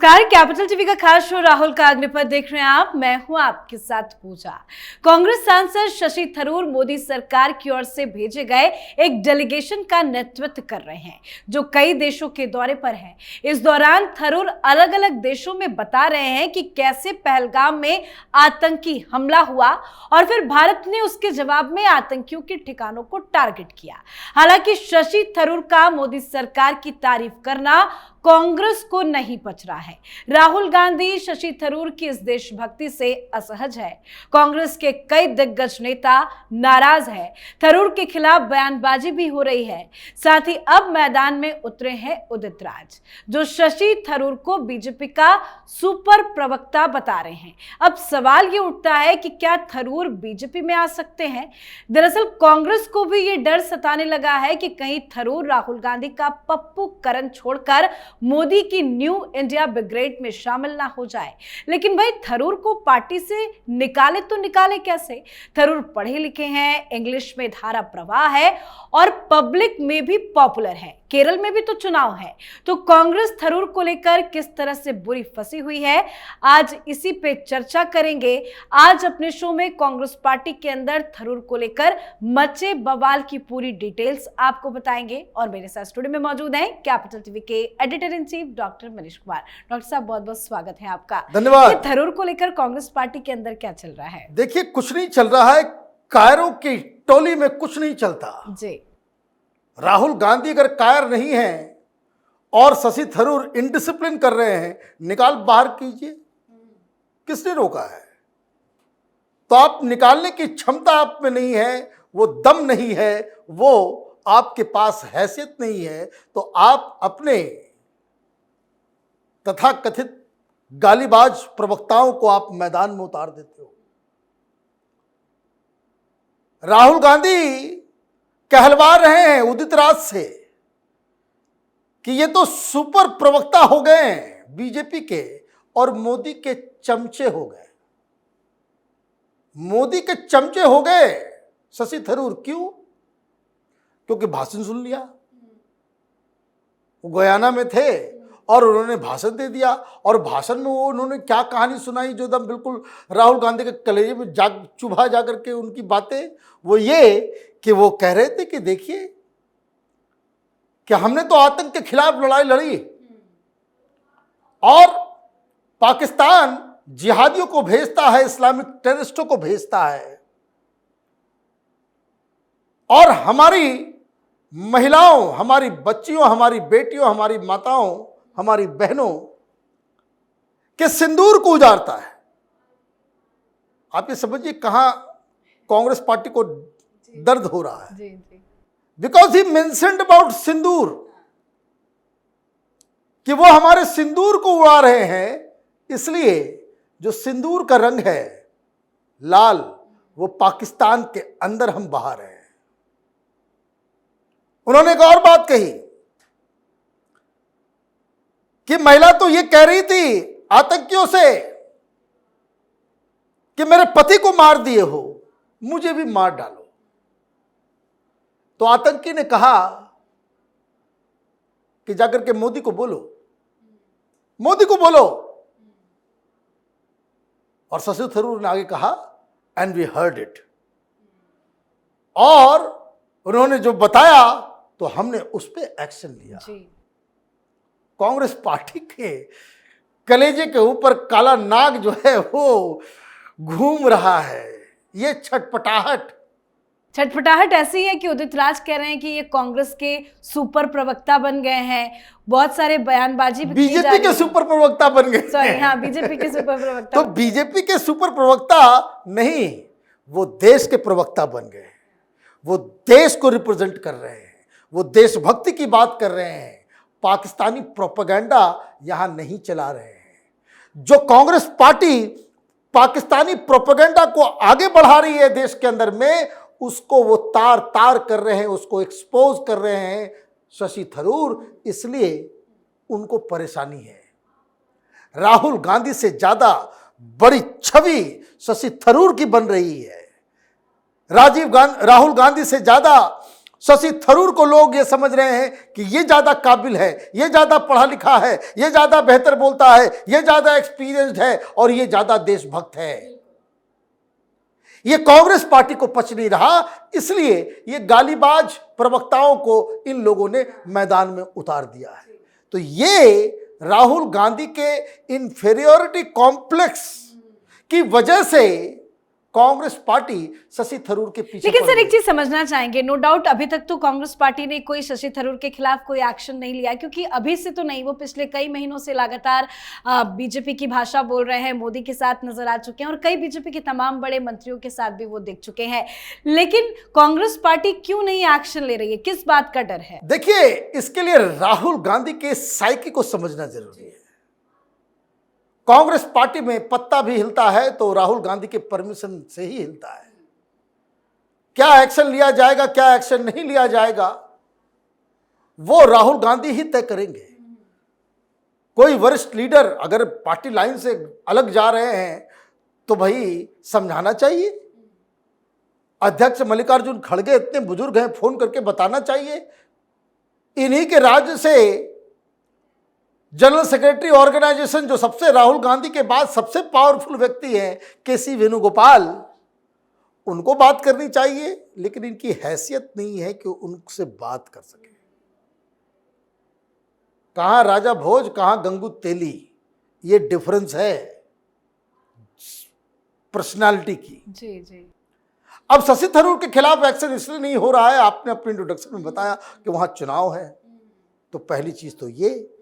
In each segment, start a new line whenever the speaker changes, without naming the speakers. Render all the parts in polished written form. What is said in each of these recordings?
नमस्कार, capital TV का खास शो राहुल का अग्निपथ देख रहे हैं आप। मैं हूं आपके साथ पूजा। कांग्रेस सांसद शशि थरूर मोदी सरकार की ओर से भेजे गए एक डेलीगेशन का नेतृत्व कर रहे हैं जो कई देशों के दौरे पर है। इस दौरान थरूर अलग अलग देशों में बता रहे हैं कि कैसे पहलगाम में आतंकी हमला हुआ और फिर भारत ने उसके जवाब में आतंकियों के ठिकानों को टारगेट किया। हालांकि शशि थरूर का मोदी सरकार की तारीफ करना कांग्रेस को नहीं पच रहा है। राहुल गांधी शशि थरूर की इस देशभक्ति से असहज है। कांग्रेस के कई दिग्गज नेता नाराज है। थरूर के खिलाफ बयानबाजी भी हो रही है। साथ ही अब मैदान में उतरे हैं उदित राज, जो शशि थरूर को बीजेपी का सुपर प्रवक्ता बता रहे हैं। अब सवाल ये उठता है कि क्या थरूर बीजेपी में आ सकते हैं? दरअसल कांग्रेस को भी ये डर सताने लगा है कि कहीं थरूर राहुल गांधी का पप्पू करण छोड़कर मोदी की न्यू इंडिया ब्रिगेड में शामिल ना हो जाए। लेकिन भाई थरूर को पार्टी से निकाले तो निकाले कैसे? थरूर पढ़े लिखे हैं, इंग्लिश में धारा प्रवाह है और पब्लिक में भी पॉपुलर है। केरल में भी तो चुनाव है। तो कांग्रेस थरूर को लेकर किस तरह से बुरी फंसी हुई है, आज इसी पे चर्चा करेंगे। आज अपने शो में कांग्रेस पार्टी के अंदर थरूर को लेकर मचे बवाल की पूरी डिटेल्स आपको बताएंगे। और मेरे साथ स्टूडियो में मौजूद हैं कैपिटल टीवी के editor in chief doctor Manish Kumar. Doctor साहब, बहुत बहुत स्वागत है आपका।
धन्यवाद।
थरूर को लेकर कांग्रेस पार्टी के अंदर क्या चल रहा है?
देखिए, कुछ नहीं चल रहा है। कायरों की टोली में कुछ नहीं चलता
जी।
राहुल गांधी अगर कायर नहीं है और शशि थरूर इनडिसिप्लिन कर रहे हैं, निकाल बाहर कीजिए। किसने रोका है? तो आप निकालने की क्षमता आप में नहीं है, वो दम नहीं है, वो आपके पास हैसियत नहीं है, तो आप अपने तथाकथित गालीबाज प्रवक्ताओं को आप मैदान में उतार देते हो। राहुल गांधी कहलवा रहे हैं उदित राज से कि ये तो सुपर प्रवक्ता हो गए हैं बीजेपी के और मोदी के चमचे हो गए। मोदी के चमचे हो गए शशि थरूर। क्यों? क्योंकि भाषण सुन लिया। वो गयाना में थे और उन्होंने भाषण दे दिया और भाषण में वो उन्होंने क्या कहानी सुनाई जो एकदम बिल्कुल राहुल गांधी के कलेजे में चुभा जा करके उनकी बातें। वो ये कि वो कह रहे थे कि देखिए कि हमने तो आतंक के खिलाफ लड़ाई लड़ी और पाकिस्तान जिहादियों को भेजता है, इस्लामिक टेररिस्टों को भेजता है और हमारी महिलाओं, हमारी बच्चियों, हमारी बेटियों, हमारी माताओं, हमारी बहनों के सिंदूर को उजाड़ता है। आप ये समझिए कहां कांग्रेस पार्टी को दर्द हो रहा है। बिकॉज ही मेंशन्ड अबाउट सिंदूर, कि वो हमारे सिंदूर को उड़ा रहे हैं। इसलिए जो सिंदूर का रंग है लाल, वो पाकिस्तान के अंदर हम बहा रहे हैं। उन्होंने एक और बात कही कि महिला तो ये कह रही थी आतंकियों से कि मेरे पति को मार दिए हो, मुझे भी मार डालो। तो आतंकी ने कहा कि जाकर के मोदी को बोलो, मोदी को बोलो। और शशि थरूर ने आगे कहा एंड वी हर्ड इट। और उन्होंने जो बताया तो हमने उस पर एक्शन लिया। कांग्रेस पार्टी के कलेजे के ऊपर काला नाग जो है वो घूम रहा है। ये छटपटाहट
ऐसी है कि उदित राज कह रहे हैं कि ये कांग्रेस के सुपर प्रवक्ता बन गए हैं। बहुत सारे बयानबाजी भी
बीजेपी के सुपर प्रवक्ता बन गए।
सॉरी, हाँ, बीजेपी के सुपर प्रवक्ता।
तो बीजेपी के सुपर प्रवक्ता नहीं, वो देश के प्रवक्ता बन गए। वो देश को रिप्रेजेंट कर रहे हैं, वो देशभक्ति की बात कर रहे हैं। पाकिस्तानी प्रोपेगेंडा यहां नहीं चला रहे हैं। जो कांग्रेस पार्टी पाकिस्तानी प्रोपेगेंडा को आगे बढ़ा रही है देश के अंदर में, उसको वो तार तार कर रहे हैं, उसको एक्सपोज कर रहे हैं शशि थरूर। इसलिए उनको परेशानी है। राहुल गांधी से ज्यादा बड़ी छवि शशि थरूर की बन रही है। राहुल गांधी से ज्यादा शशि थरूर को लोग ये समझ रहे हैं कि ये ज्यादा काबिल है, ये ज्यादा पढ़ा लिखा है, ये ज्यादा बेहतर बोलता है, ये ज्यादा एक्सपीरियंस्ड है और ये ज्यादा देशभक्त है। ये कांग्रेस पार्टी को पच नहीं रहा, इसलिए ये गालीबाज प्रवक्ताओं को इन लोगों ने मैदान में उतार दिया है। तो ये राहुल गांधी के इंफीरियोरिटी कॉम्प्लेक्स की वजह से कांग्रेस पार्टी शशि थरूर के पीछे।
लेकिन सर एक चीज समझना चाहेंगे, नो डाउट अभी तक तो कांग्रेस पार्टी ने कोई शशि थरूर के खिलाफ कोई एक्शन नहीं लिया, क्योंकि अभी से तो नहीं, वो पिछले कई महीनों से लगातार बीजेपी की भाषा बोल रहे हैं, मोदी के साथ नजर आ चुके हैं और कई बीजेपी के तमाम बड़े मंत्रियों के साथ भी वो दिख चुके हैं। लेकिन कांग्रेस पार्टी क्यों नहीं एक्शन ले रही है, किस बात का डर है?
देखिए, इसके लिए राहुल गांधी के साइकी को समझना जरूरी है। कांग्रेस पार्टी में पत्ता भी हिलता है तो राहुल गांधी के परमिशन से ही हिलता है। क्या एक्शन लिया जाएगा, क्या एक्शन नहीं लिया जाएगा, वो राहुल गांधी ही तय करेंगे। कोई वरिष्ठ लीडर अगर पार्टी लाइन से अलग जा रहे हैं तो भाई समझाना चाहिए। अध्यक्ष मल्लिकार्जुन खड़गे इतने बुजुर्ग हैं, फोन करके बताना चाहिए। इन्हीं के राज्य से जनरल सेक्रेटरी ऑर्गेनाइजेशन, जो सबसे राहुल गांधी के बाद सबसे पावरफुल व्यक्ति हैं, केसी वेणुगोपाल, उनको बात करनी चाहिए। लेकिन इनकी हैसियत नहीं है कि उनसे बात कर सके। कहां राजा भोज, कहां गंगू तेली, ये डिफरेंस है पर्सनालिटी की।
जी जी।
अब शशि थरूर के खिलाफ एक्शन इसलिए नहीं हो रहा है, आपने अपने इंट्रोडक्शन में बताया कि वहां चुनाव है, तो पहली चीज तो ये।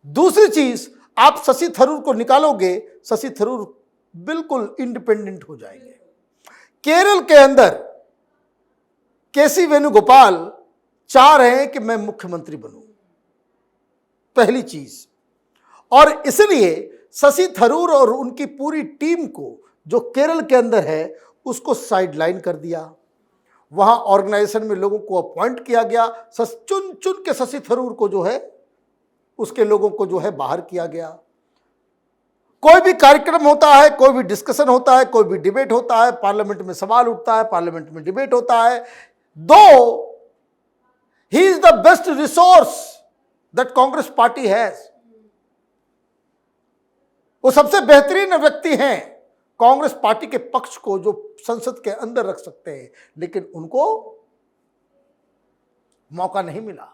दूसरी चीज, आप शशि थरूर को निकालोगे, शशि थरूर बिल्कुल इंडिपेंडेंट हो जाएंगे। केरल के अंदर केसी वेणुगोपाल चाह रहे हैं कि मैं मुख्यमंत्री बनूं, पहली चीज। और इसलिए शशि थरूर और उनकी पूरी टीम को जो केरल के अंदर है उसको साइडलाइन कर दिया। वहां ऑर्गेनाइजेशन में लोगों को अपॉइंट किया गया, चुन चुन के शशि थरूर को जो है उसके लोगों को जो है बाहर किया गया। कोई भी कार्यक्रम होता है, कोई भी डिस्कशन होता है, कोई भी डिबेट होता है, पार्लियामेंट में सवाल उठता है, पार्लियामेंट में डिबेट होता है, दो he is the best resource that Congress party has. वो सबसे बेहतरीन व्यक्ति हैं कांग्रेस पार्टी के पक्ष को जो संसद के अंदर रख सकते हैं, लेकिन उनको मौका नहीं मिला।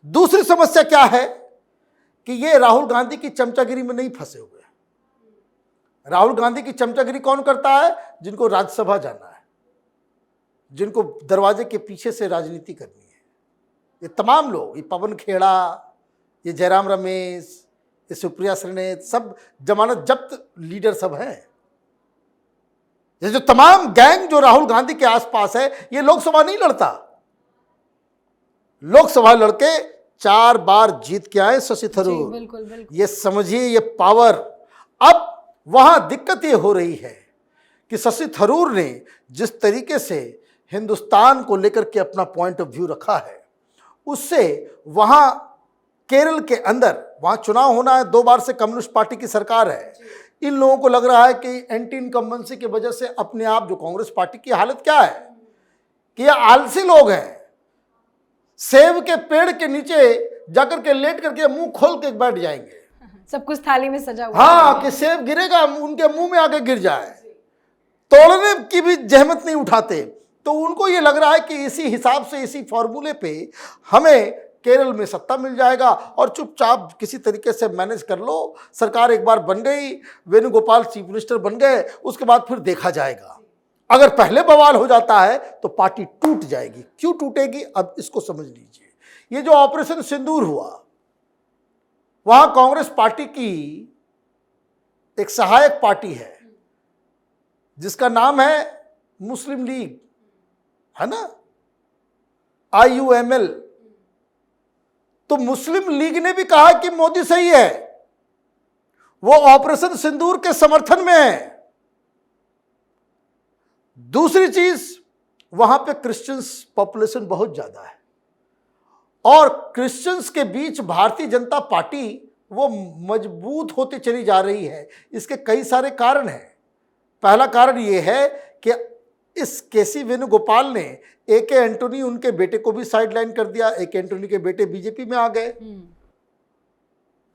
दूसरी समस्या क्या है कि ये राहुल गांधी की चमचागिरी में नहीं फंसे हुए। राहुल गांधी की चमचागिरी कौन करता है? जिनको राज्यसभा जाना है, जिनको दरवाजे के पीछे से राजनीति करनी है। ये तमाम लोग, ये पवन खेड़ा, ये जयराम रमेश, ये सुप्रिया श्रीनेत, सब जमानत जब्त लीडर सब हैं। ये जो तमाम गैंग जो राहुल गांधी के आसपास है, ये लोकसभा नहीं लड़ता। लोकसभा लड़के 4 बार जीत के आए शशि थरूर।
बिल्कुल बिल्कुल।
ये समझिए ये पावर। अब वहां दिक्कत ये हो रही है कि शशि थरूर ने जिस तरीके से हिंदुस्तान को लेकर के अपना पॉइंट ऑफ व्यू रखा है, उससे वहां केरल के अंदर वहां चुनाव होना है, 2 बार से कम्युनिस्ट पार्टी की सरकार है। इन लोगों को लग रहा है कि एंटी इनकम्बेंसी की वजह से अपने आप, जो कांग्रेस पार्टी की हालत क्या है कि ये आलसी लोग हैं, सेब के पेड़ के नीचे जाकर के लेट करके मुंह खोल के बैठ जाएंगे।
सब कुछ थाली में सजा हुआ।
हाँ, कि सेब गिरेगा उनके मुंह में आके गिर जाए, तोड़ने की भी जहमत नहीं उठाते। तो उनको ये लग रहा है कि इसी हिसाब से, इसी फॉर्मूले पे हमें केरल में सत्ता मिल जाएगा और चुपचाप किसी तरीके से मैनेज कर लो। सरकार एक बार बन गई, वेणुगोपाल चीफ मिनिस्टर बन गए, उसके बाद फिर देखा जाएगा। अगर पहले बवाल हो जाता है तो पार्टी टूट जाएगी। क्यों टूटेगी, अब इसको समझ लीजिए। ये जो ऑपरेशन सिंदूर हुआ, वहां कांग्रेस पार्टी की एक सहायक पार्टी है जिसका नाम है मुस्लिम लीग, है ना, IUML। तो मुस्लिम लीग ने भी कहा कि मोदी सही है, वो ऑपरेशन सिंदूर के समर्थन में है। दूसरी चीज, वहां पे क्रिश्चियंस पॉपुलेशन बहुत ज्यादा है और क्रिश्चियंस के बीच भारतीय जनता पार्टी वो मजबूत होती चली जा रही है। इसके कई सारे कारण हैं। पहला कारण ये है कि इस केसी वेणुगोपाल ने ए.के. एंटोनी उनके बेटे को भी साइडलाइन कर दिया। ए.के. एंटोनी के बेटे बीजेपी में आ गए।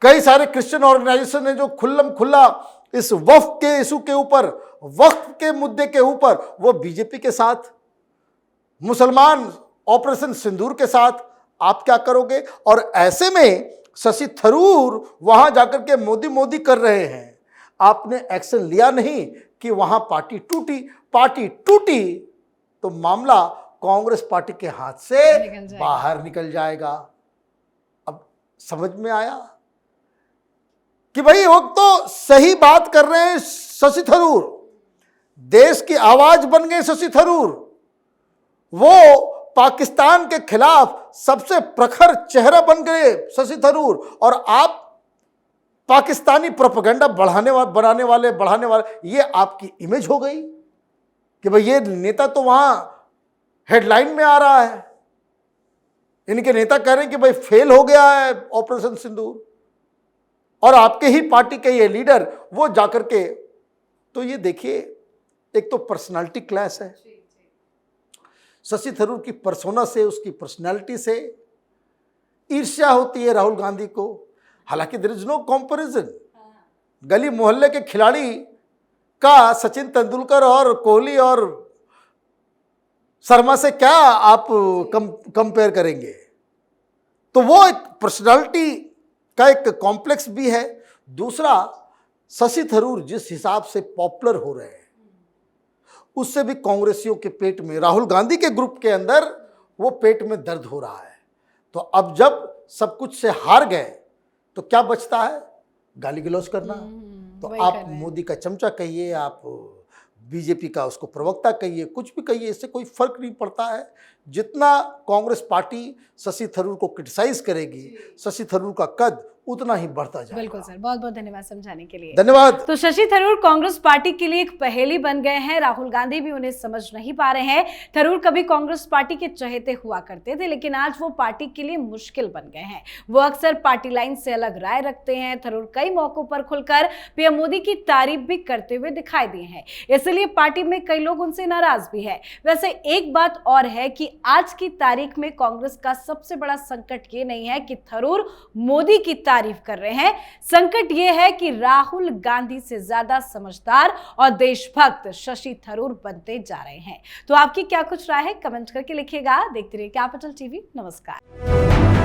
कई सारे क्रिश्चियन ऑर्गेनाइजेशन ने जो खुल्लम खुल्ला इस वक्फ के इशू के ऊपर, वक्फ के मुद्दे के ऊपर, वो बीजेपी के साथ, मुसलमान ऑपरेशन सिंदूर के साथ आप क्या करोगे? और ऐसे में शशि थरूर वहां जाकर के मोदी मोदी कर रहे हैं। आपने एक्शन लिया नहीं कि वहां पार्टी टूटी तो मामला कांग्रेस पार्टी के हाथ से बाहर निकल जाएगा। अब समझ में आया कि भाई वो तो सही बात कर रहे हैं शशि थरूर, देश की आवाज बन गए शशि थरूर, वो पाकिस्तान के खिलाफ सबसे प्रखर चेहरा बन गए शशि थरूर, और आप पाकिस्तानी प्रोपेगेंडा बढ़ाने वाले ये आपकी इमेज हो गई कि भाई ये नेता तो वहां हेडलाइन में आ रहा है। इनके नेता कह रहे हैं कि भाई फेल हो गया है ऑपरेशन सिंदूर, और आपके ही पार्टी के ये लीडर वो जाकर के, तो ये देखिए एक तो पर्सनालिटी क्लैश है। शशि थरूर की पर्सोना से, उसकी पर्सनालिटी से ईर्ष्या होती है राहुल गांधी को। हालांकि देयर इज नो कंपैरिजन। गली मोहल्ले के खिलाड़ी का सचिन तेंदुलकर और कोहली और शर्मा से क्या आप कंपेयर करेंगे? तो वो एक पर्सनालिटी का एक कॉम्प्लेक्स भी है। दूसरा, शशि थरूर जिस हिसाब से पॉपुलर हो रहे हैं उससे भी कांग्रेसियों के पेट में, राहुल गांधी के ग्रुप के अंदर वो पेट में दर्द हो रहा है। तो अब जब सब कुछ से हार गए तो क्या बचता है? गाली गलौज करना। तो आप मोदी का चमचा कहिए, आप बीजेपी का उसको प्रवक्ता कहिए, कुछ भी कहिए, इससे कोई फर्क नहीं पड़ता है। जितना कांग्रेस पार्टी शशि थरूर को क्रिटिसाइज करेगी, शशि थरूर का कद उतना ही बढ़ता जाएगा।
बिल्कुल सर, बहुत बहुत धन्यवाद समझाने के लिए।
धन्यवाद।
तो शशि थरूर कांग्रेस पार्टी के लिए एक पहेली बन गए हैं। राहुल गांधी भी उन्हें समझ नहीं पा रहे हैं। थरूर कभी कांग्रेस पार्टी के चहेते हुआ करते थे, लेकिन आज वो पार्टी के लिए मुश्किल बन गए हैं। वो अक्सर पार्टी लाइन से अलग राय रखते हैं। थरूर कई मौकों पर खुलकर पीएम मोदी की तारीफ भी करते हुए दिखाई दिए हैं, इसलिए पार्टी में कई लोग उनसे नाराज भी है। वैसे एक बात और है कि आज की तारीख में कांग्रेस का सबसे बड़ा संकट ये नहीं है कि थरूर मोदी की तारीफ कर रहे हैं, संकट यह है कि राहुल गांधी से ज्यादा समझदार और देशभक्त शशि थरूर बनते जा रहे हैं। तो आपकी क्या कुछ राय है, कमेंट करके लिखिएगा। देखते रहिए कैपिटल टीवी। नमस्कार।